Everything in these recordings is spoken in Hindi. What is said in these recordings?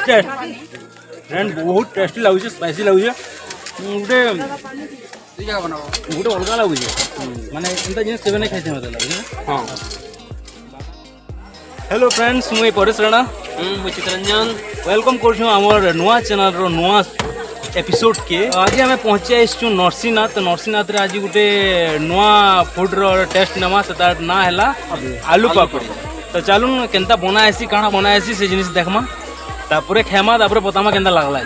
टेस्ट फ्रेंड बहुत टेस्टी लगुचे स्पाइसी लगुचे गोटे गोटे अलग लगुचे माने एंता जिनिस केबे नहीं खाइते मते लागे हां। हेलो फ्रेंड्स मुई परेश राणा मुई चितरंजन वेलकम करछु हमर नुआ चैनल रो नुआ एपिसोड के। आज आम पहुँचे आसचु नरसिंहनाथ। तो नरसिंहनाथ रे आज गोटे नुआ फूड रो टेस्ट नमा से तार ना हैला आलू पापड़ी। तो चलून केनता बनाएसी काଣା बनाएसी से जिनिस देखमा तापरे खेमा तापरे पतामा केनता लागला।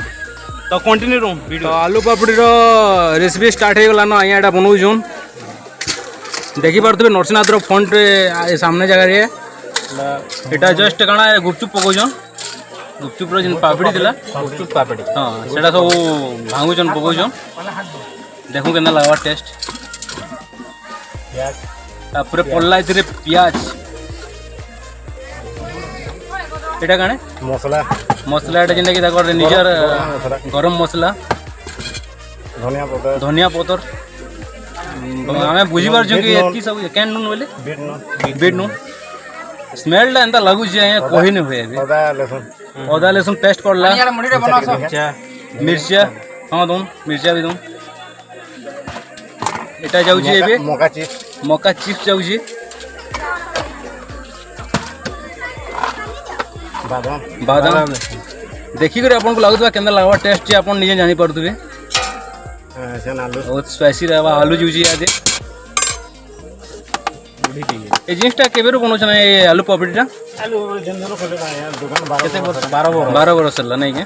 तो कंटिन्यू रहूँ वीडियो। आलू पापड़ी रो रेसिपी स्टार्ट हो गला न आया एटा बनाउछन देखि पारथबे नरसिंहनाथ रो फ्रंट रे सामने जगह रे एटा जस्ट काଣା गुपचुप पकोछन गुपचुप रो जिन पापड़ी दिला गुपचुप पापड़ी हां सेटा सब भांगुछन पकोछन देखु केनता लागवा टेस्ट प्याज तापरे पड़ला इतरे प्याज एटा काणे मसला मसला एटा जेंटा कि ताकर निजर गरम मसला धनिया पतर हमें बुझी पार कि एतकी सब कैन नून बोले बीट नून स्मेल टा एंता लागु जे कहि न होय अदा लहसुन पेस्ट करला मिर्चा हां दोन मिर्चा भी दोन एटा जाउ जे एबे मक्का चिप्स जाउ जे बादाम देखी कर आपन को लागुतबा केंदा लागवा टेस्ट जे आपन निजे जानि परतबे बहुत स्पाइसी रहबा आलू जूजी आदे ए जिनिसटा केबेरो कोनो छना ए आलू पापड़ीटा आलू जनजनो खोले ना यार दुकान 12 वर्ष ला नहीं के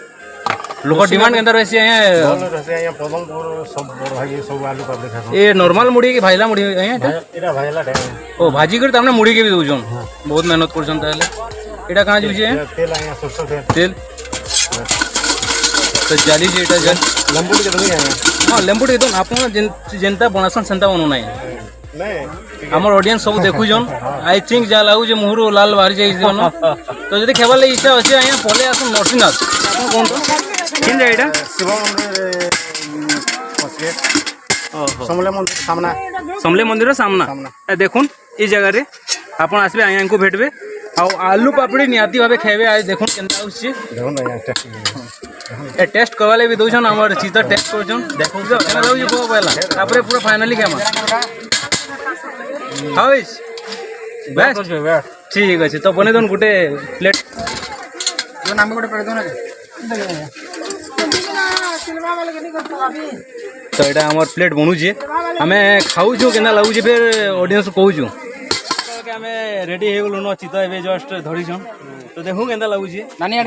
लोक डिमांड केंदा रहसी है रहसी है पदमपुर सब भाई सब आलू पापड़ी खा ए नॉर्मल मुड़ी के भाईला मुड़ी है एटा भाईला टाइम ओ भाजी कर तमने मुड़ी के भी दोजन बहुत मेहनत करछन ताले एटा कहां जुजी है तेल आया सरसों तेल तो जाली जे एटा जन लेंबू के दो हां लेंबू के दो आपन जेंता बनासन सेंता बनो नहीं हमर ऑडियंस सब देखु जन आई थिंक जा लागु जे मुहरो लाल बाहर जाई जन तो जदी खेबा ले इच्छा अछि आया पले आसु नरसिंहनाथ आपन कोन तो किन जाइडा शिव मंदिर समले मंदिर सामना देखुन ई जगह रे आपन आसबे आया को भेटबे आ आलू पापड़ी नियाती भाबे खेबे आज देखुन केनता होछि देखुन ए टेस्ट करवाले भी दोछन हमर चीता टेस्ट करछन देखु जो केना लागु जे पहला तापरे पूरा फाइनली खेमा हाउ इज बेस्ट ठीक अछि तो बने दोन गुटे प्लेट जो नाम गुटे प्लेट दोना तो एटा हमर प्लेट बनू जे हमें खाऊ जो केना लागु जे फिर ऑडियंस कहू जो के हमें रेडी हे गेलु न चिता एबे जस्ट धरि छन तो देखू केना लागु जे नानी आड़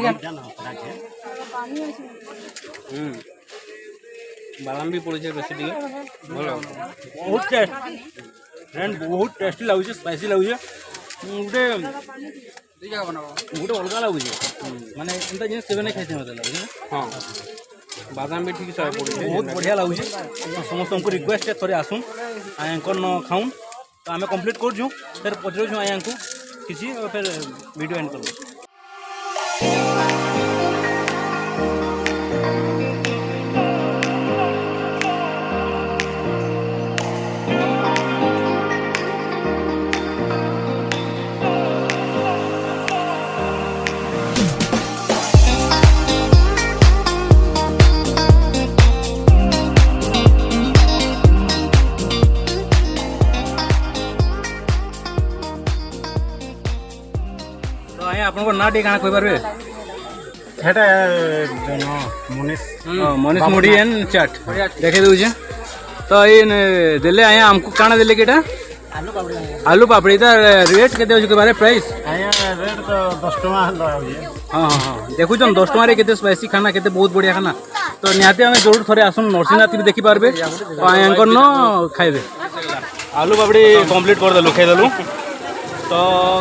बालाम भी पड़े बेसी टिके भलो बहुत टेस्ट फ्रेंड बहुत टेस्टी लागुचे स्पाइसी लागुचे गोटे गोटे अलग लागुचे माने एंता जिनिस केबे नहीं खाइते मते लागे हां बादाम भी ठीक से पड़े बहुत बढ़िया लागुचे समस्त को रिक्वेस्ट है थोड़े आसुन आयांकर न खाऊन तो आमे कंप्लीट कर छु फिर पचरो छु आयांको किछि और फिर वीडियो एंड करबो। आपन को ना डी काना कोइ बारबे हेटा जनो मनीष मुड़ी एन चाट देखे दउ जे तो इन देले आया हमको काना देले केटा आलू पापड़ी ता रेट केते होय के बारे प्राइस आया रेट तो 10 टका हलो होय हां हां देखु जन 10 टका रे केते स्पाइसी खाना केते बहुत बढ़िया खाना तो निहाते हमें जरूर थोड़े आसुन नरसिंहनाथ भी देखि पारबे तो आयांकर न खाइबे आलू पापड़ी कंप्लीट कर देलु खाइ देलु तो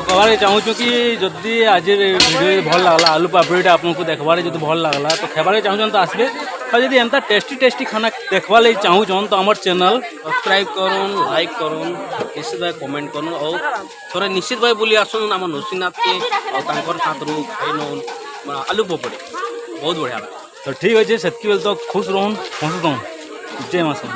कहबारे चाहूँ कि जदि आज वीडियो भल लगला आलू पापड़ीटा आपको देखबारे जो भल लगला तो खेबारे चाहूँ तो आसबे और जब एंता टेस्टी टेस्टी खाना देखवा लगे चाहूँ तो हमार चैनल सब्सक्राइब करूँ लाइक करूँ निश्चित भाई कमेंट करूँ और थोड़ा निश्चित भाई बोली आसन आम नरसिंहनाथ के और हाथ रू खाई नौन आलू पापड़ी बहुत बढ़िया तो ठीक अच्छे से तो खुश रहूँ हंसत जय माँ सब।